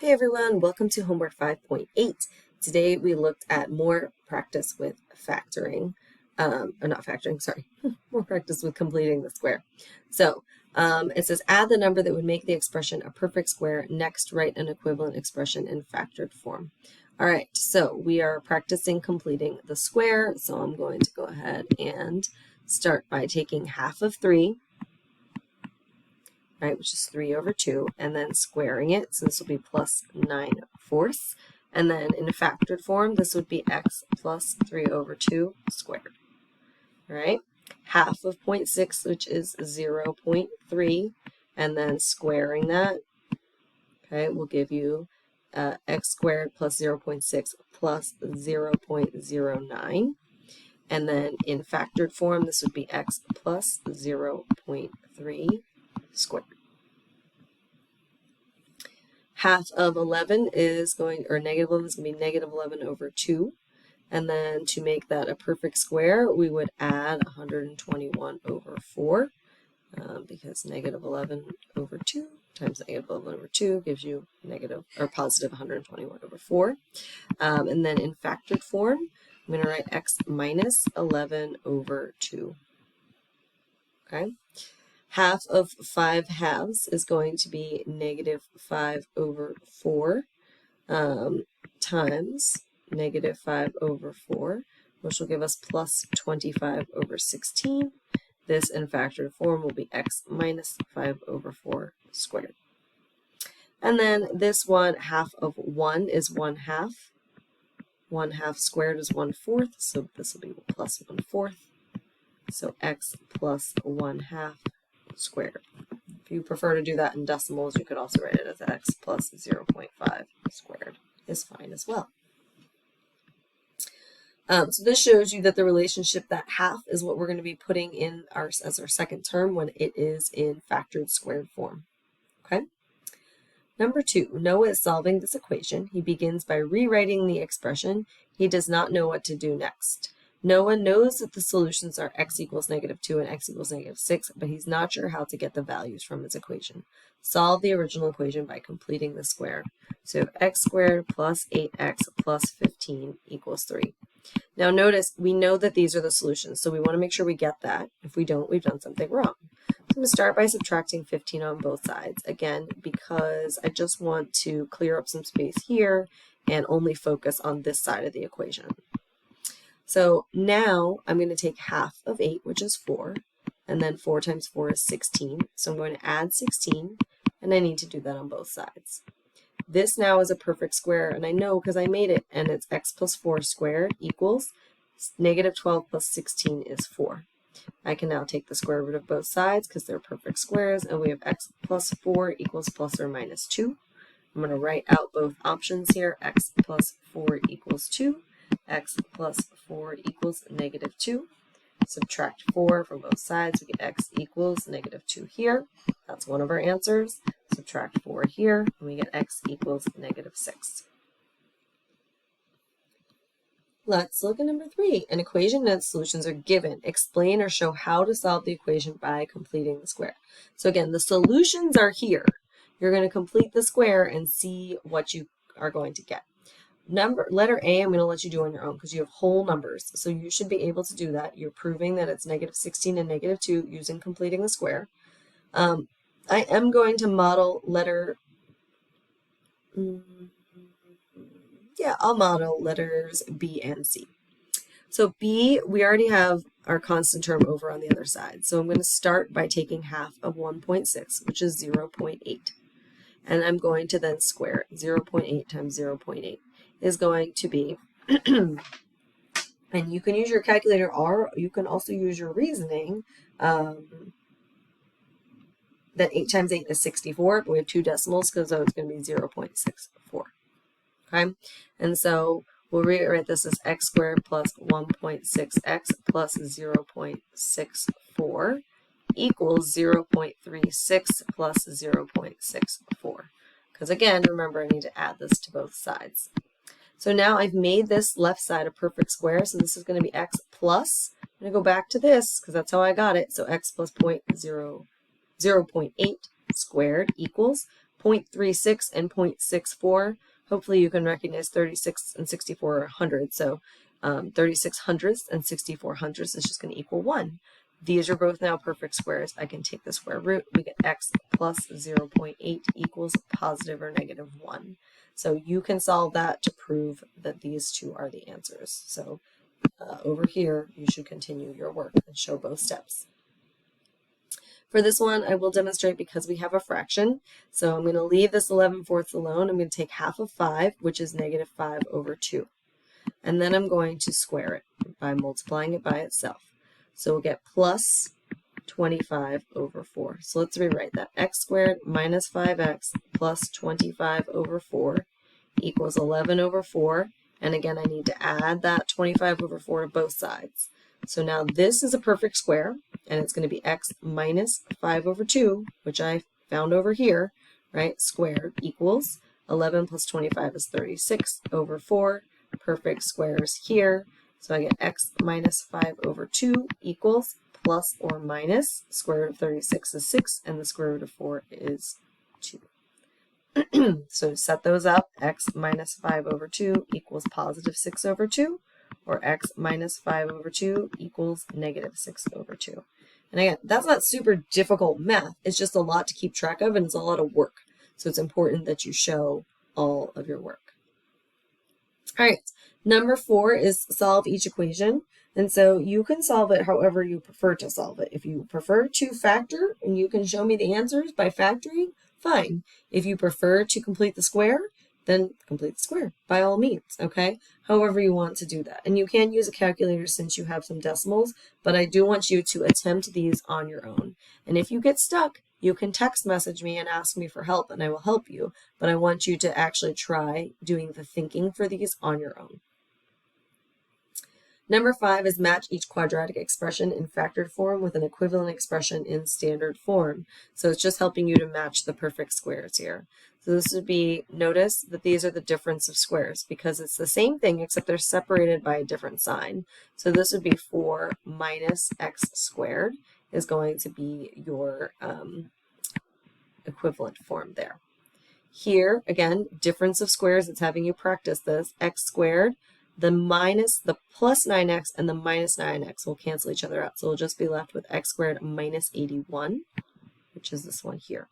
Hey everyone, welcome to homework 5.8. Today we looked at more practice with factoring, or not factoring, sorry, more practice with completing the square. So it says add the number that would make the expression a perfect square. Next, write an equivalent expression in factored form. All right, so we are practicing completing the square. So I'm going to go ahead and start by taking half of 3. Right, which is 3 over 2, and then squaring it, so this will be plus 9/4. And then in a factored form, this would be x plus 3 over 2 squared. All right, half of 0.6, which is 0.3, and then squaring that, okay, will give you x squared plus 0.6 plus 0.09. And then in factored form, this would be x plus 0.3 squared. Half of 11 is going, or negative 11 is going to be negative 11 over 2. And then to make that a perfect square, we would add 121 over 4, because negative 11 over 2 times negative 11 over 2 gives you negative or positive 121 over 4. And then in factored form, I'm going to write x minus 11 over 2. Okay. Half of 5 halves is going to be negative 5 over 4 times negative 5 over 4, which will give us plus 25 over 16. This in factored form will be x minus 5 over 4 squared. And then this one, half of 1 is 1/2. 1/2 squared is 1/4, so this will be plus 1/4. So x plus 1/2 squared. If you prefer to do that in decimals, you could also write it as x plus 0.5 squared is fine as well. So this shows you that the relationship that half is what we're going to be putting in as our second term when it is in factored squared form. Okay. Number 2, Noah is solving this equation. He begins by rewriting the expression. He does not know what to do next. Noah knows that the solutions are x equals -2 and x equals -6, but he's not sure how to get the values from his equation. Solve the original equation by completing the square. So you have x squared plus 8x plus 15 equals 3. Now notice, we know that these are the solutions, so we want to make sure we get that. If we don't, we've done something wrong. So I'm going to start by subtracting 15 on both sides, again, because I just want to clear up some space here and only focus on this side of the equation. So now I'm going to take half of 8, which is 4, and then 4 times 4 is 16. So I'm going to add 16, and I need to do that on both sides. This now is a perfect square, and I know because I made it, and it's x plus 4 squared equals -12 plus 16 is 4. I can now take the square root of both sides because they're perfect squares, and we have x plus 4 equals plus or minus 2. I'm going to write out both options here. X plus 4 equals 2. X plus 4 equals -2. Subtract 4 from both sides. We get x equals -2 here. That's one of our answers. Subtract 4 here, and we get x equals -6. Let's look at number 3. An equation and its solutions are given. Explain or show how to solve the equation by completing the square. So again, the solutions are here. You're going to complete the square and see what you are going to get. Letter A, I'm going to let you do on your own because you have whole numbers. So you should be able to do that. You're proving that it's -16 and -2 using completing the square. I am going to model letter, I'll model letters B and C. So B, we already have our constant term over on the other side. So I'm going to start by taking half of 1.6, which is 0.8. And I'm going to then square it. 0.8 times 0.8 is going to be, and you can use your calculator or you can also use your reasoning, that 8 times 8 is 64, but we have 2 decimals because so it's going to be 0.64. Okay, and so we'll rewrite this as x squared plus 1.6x plus 0.64 equals 0.36 plus 0.64. Because again, remember I need to add this to both sides. So now I've made this left side a perfect square, so this is going to be x plus, I'm going to go back to this because that's how I got it, so x plus 0.8 squared equals 0.36 and 0.64. Hopefully you can recognize 36 and 64 are 100. So 36 hundredths and 64 hundredths is just going to equal 1. These are both now perfect squares. I can take the square root. We get x plus 0.8 equals positive or negative 1. So you can solve that to prove that these two are the answers. So over here, you should continue your work and show both steps. For this one, I will demonstrate because we have a fraction. So I'm going to leave this 11/4 alone. I'm going to take half of 5, which is negative 5 over 2. And then I'm going to square it by multiplying it by itself. So we'll get plus 25 over 4. So let's rewrite that. X squared minus 5x plus 25 over 4 equals 11 over 4. And again, I need to add that 25 over 4 to both sides. So now this is a perfect square, and it's going to be x minus 5 over 2, which I found over here, right, squared, equals 11 plus 25 is 36 over 4. Perfect squares here. So I get x minus 5 over 2 equals plus or minus square root of 36 is 6, and the square root of 4 is 2. So set those up. X minus 5 over 2 equals positive 6 over 2, or x minus 5 over 2 equals negative 6 over 2. And again, that's not super difficult math. It's just a lot to keep track of, and it's a lot of work. So it's important that you show all of your work. All right, number 4 is solve each equation. And so you can solve it however you prefer to solve it. If you prefer to factor and you can show me the answers by factoring, fine. If you prefer to complete the square, then complete the square by all means, okay? However you want to do that. And you can use a calculator since you have some decimals, but I do want you to attempt these on your own. And if you get stuck, you can text message me and ask me for help and I will help you, but I want you to actually try doing the thinking for these on your own. Number 5 is match each quadratic expression in factored form with an equivalent expression in standard form. So it's just helping you to match the perfect squares here. So this would be, notice that these are the difference of squares because it's the same thing except they're separated by a different sign. So this would be 4 minus x squared is going to be your equivalent form there. Here, again, difference of squares, it's having you practice this. X squared, the plus 9x and the minus 9x will cancel each other out. So we'll just be left with x squared minus 81, which is this one here.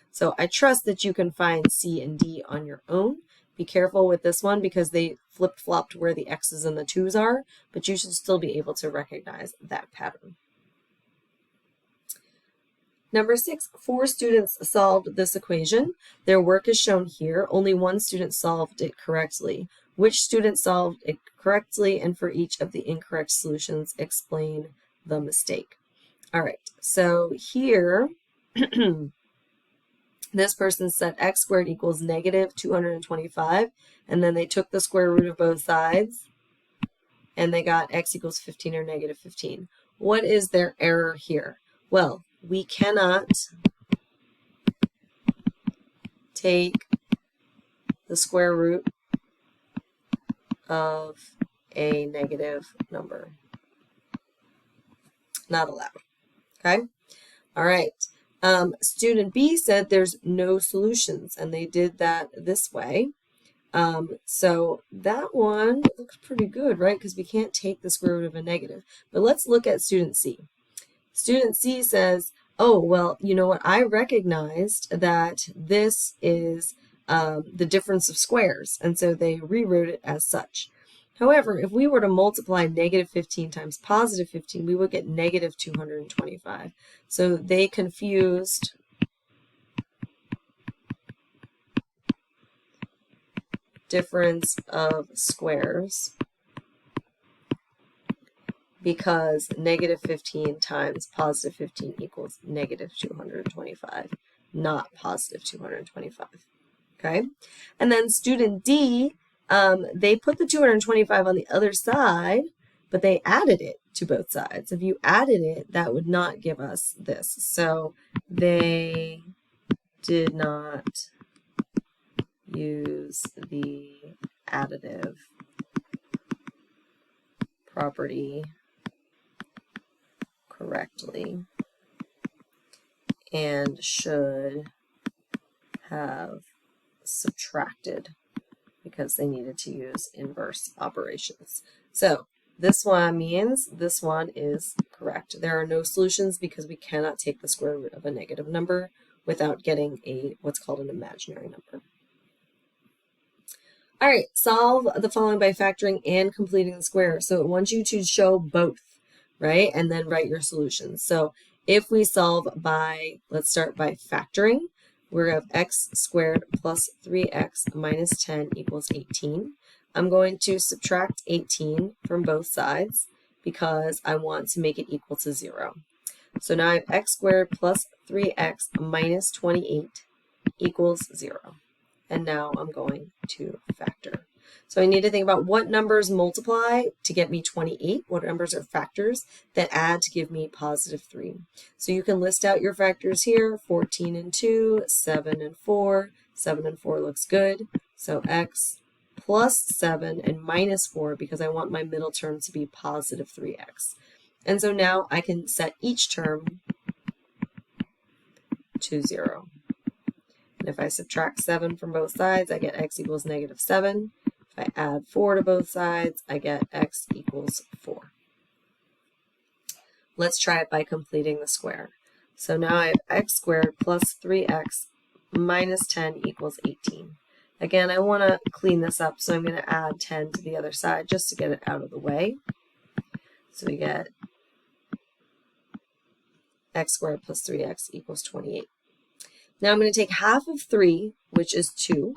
So I trust that you can find C and D on your own. Be careful with this one because they flip-flopped where the x's and the 2's are, but you should still be able to recognize that pattern. Number 6, 4 students solved this equation. Their work is shown here. Only one student solved it correctly. Which student solved it correctly, and for each of the incorrect solutions, explain the mistake. All right, so here, this person said x squared equals negative 225, and then they took the square root of both sides, and they got x equals 15 or negative 15. What is their error here? Well, we cannot take the square root of a negative number. Not allowed. Okay? All right. Student B said there's no solutions, and they did that this way. So that one looks pretty good, right? Because we can't take the square root of a negative. But let's look at student C. Student C says, oh, well, you know what? I recognized that this is the difference of squares, and so they rewrote it as such. However, if we were to multiply negative 15 times positive 15, we would get negative 225. So they confused difference of squares because negative 15 times positive 15 equals negative 225, not positive 225. Okay, and then student D, they put the 225 on the other side, but they added it to both sides. If you added it, that would not give us this. So they did not use the additive property correctly and should have subtracted because they needed to use inverse operations. So this one means this one is correct. There are no solutions because we cannot take the square root of a negative number without getting what's called an imaginary number. All right, solve the following by factoring and completing the square. So it wants you to show both, right? And then write your solutions. So if we solve by, let's start by factoring. We're going to have x squared plus 3x minus 10 equals 18. I'm going to subtract 18 from both sides because I want to make it equal to 0. So now I have x squared plus 3x minus 28 equals 0. And now I'm going to factor. So I need to think about what numbers multiply to get me 28, what numbers are factors that add to give me positive 3. So you can list out your factors here, 14 and 2, 7 and 4. 7 and 4 looks good. So x plus 7 and minus 4 because I want my middle term to be positive 3x. And so now I can set each term to 0. And if I subtract 7 from both sides, I get x equals negative 7. If I add 4 to both sides, I get x equals 4. Let's try it by completing the square. So now I have x squared plus 3x minus 10 equals 18. Again, I want to clean this up, so I'm going to add 10 to the other side just to get it out of the way. So we get x squared plus 3x equals 28. Now I'm going to take half of 3, which is 2,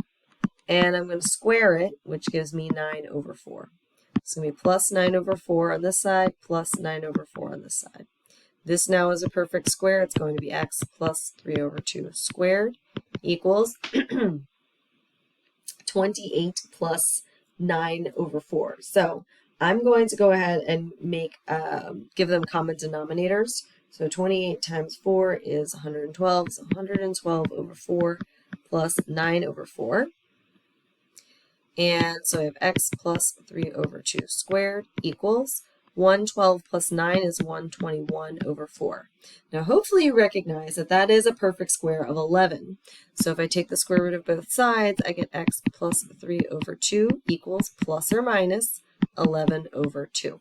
and I'm going to square it, which gives me 9 over 4. It's going to be plus 9 over 4 on this side, plus 9 over 4 on this side. This now is a perfect square. It's going to be x plus 3 over 2 squared equals 28 plus 9 over 4. So I'm going to go ahead and give them common denominators. So 28 times 4 is 112, so 112 over 4 plus 9 over 4. And so I have x plus 3 over 2 squared equals 112 plus 9 is 121 over 4. Now hopefully you recognize that that is a perfect square of 11. So if I take the square root of both sides, I get x plus 3 over 2 equals plus or minus 11 over 2.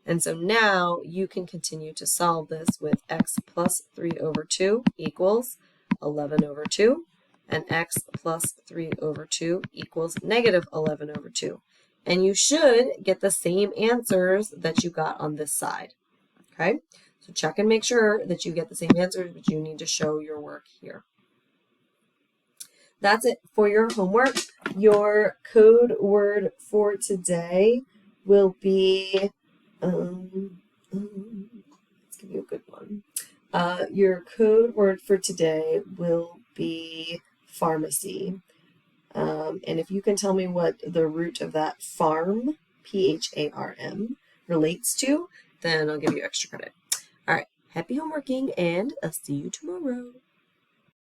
And so now you can continue to solve this with x plus 3 over 2 equals 11 over 2, and x plus 3 over 2 equals negative 11 over 2. And you should get the same answers that you got on this side. Okay? So check and make sure that you get the same answers, but you need to show your work here. That's it for your homework. Your code word for today will be let's give you a good one. Your code word for today will be pharmacy. And if you can tell me what the root of that pharm, P-H-A-R-M, relates to, then I'll give you extra credit. All right, happy homeworking, and I'll see you tomorrow.